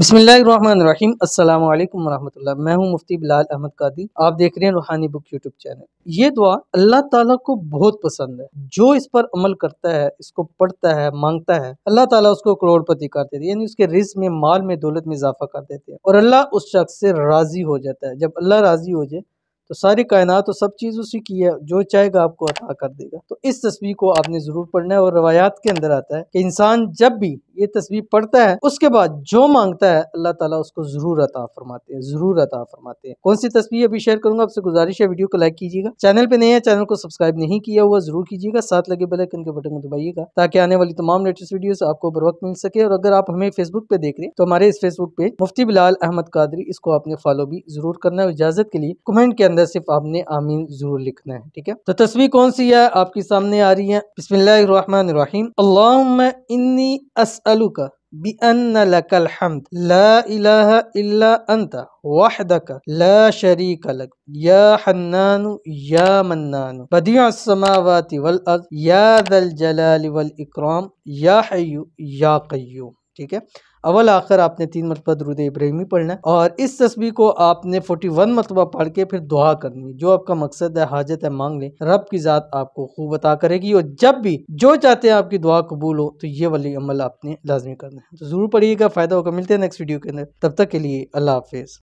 बिस्मिल्लाहिर्रहमानिर्रहीम अस्सलाम वालेकुम वरहमतुल्लाह। मैं हूं मुफ्ती बिलाल अहमद कादी। आप देख रहे हैं रूहानी बुक यूट्यूब चैनल। ये दुआ अल्लाह ताला को बहुत पसंद है। जो इस पर अमल करता है, इसको पढ़ता है, मांगता है, अल्लाह ताला उसको करोड़पति कर देते हैं, यानी उसके रिस्क में, माल में, दौलत में इजाफा कर देते हैं और अल्लाह उस शख्स से राजी हो जाता है। जब अल्लाह राजी हो जाए तो सारी कायनात तो सब चीज़ उसी की है, जो चाहेगा आपको अता कर देगा। तो इस तस्वीर को आपने ज़रूर पढ़ना है और रवायात के अंदर आता है कि इंसान जब भी ये तस्वीर पढ़ता है उसके बाद जो मांगता है अल्लाह ताला उसको ज़रूर अता फरमाते हैं, ज़रूर अता फरमाते हैं। कौन सी तस्वीर अभी शेयर करूंगा, आपसे गुजारिश है वीडियो को लाइक कीजिएगा, चैनल पे नए हैं चैनल को सब्सक्राइब नहीं किया हुआ ज़रूर कीजिएगा, साथ लगे बेल आइकन के बटन को दबाइएगा ताकि आने वाली तमाम लेटेस्ट वीडियोस आपको बर वक्त मिल सके। और अगर आप हमें फेसबुक पे देख रहे हैं तो हमारे इस फेसबुक पे मुफ्ती बिलाल अहमद कादरी, इसको आपने फॉलो भी जरूर करना है। इजाजत के लिए कमेंट के अंदर सिर्फ आपने आमीन जरूर लिखना है, ठीक है। तो तस्वीर कौन सी है आपके सामने आ रही है। बिस्मिल्लाहिर्रहमानिर्रहीम। अल्लाहुम्मा इन्नी अस्अलुका बिअन्ना लकल हम्द ला इलाहा इल्ला अंता वहदका ला शरीका लक या हन्नानु या मन्नानु बदिउस समावाति वल अर्द या दल जलाली वल इकराम या हय्यु या कय्यूम। ठीक है, अव्वल आखिर आपने 3 मरतबा दुरूद इब्राहिमी पढ़ना है और इस तस्बीह को आपने 41 मरतबा पढ़ के फिर दुआ करनी है। जो आपका मकसद है, हाजत है, मांग ले, रब की जात आपको खूब अता करेगी। और जब भी जो चाहते हैं आपकी दुआ कबूल हो तो ये वाली अमल आपने लाजमी करना है। तो जरूर पढ़िएगा, फायदा होगा। मिलते हैं नेक्स्ट वीडियो के अंदर, तब तक के लिए अल्लाह हाफिज।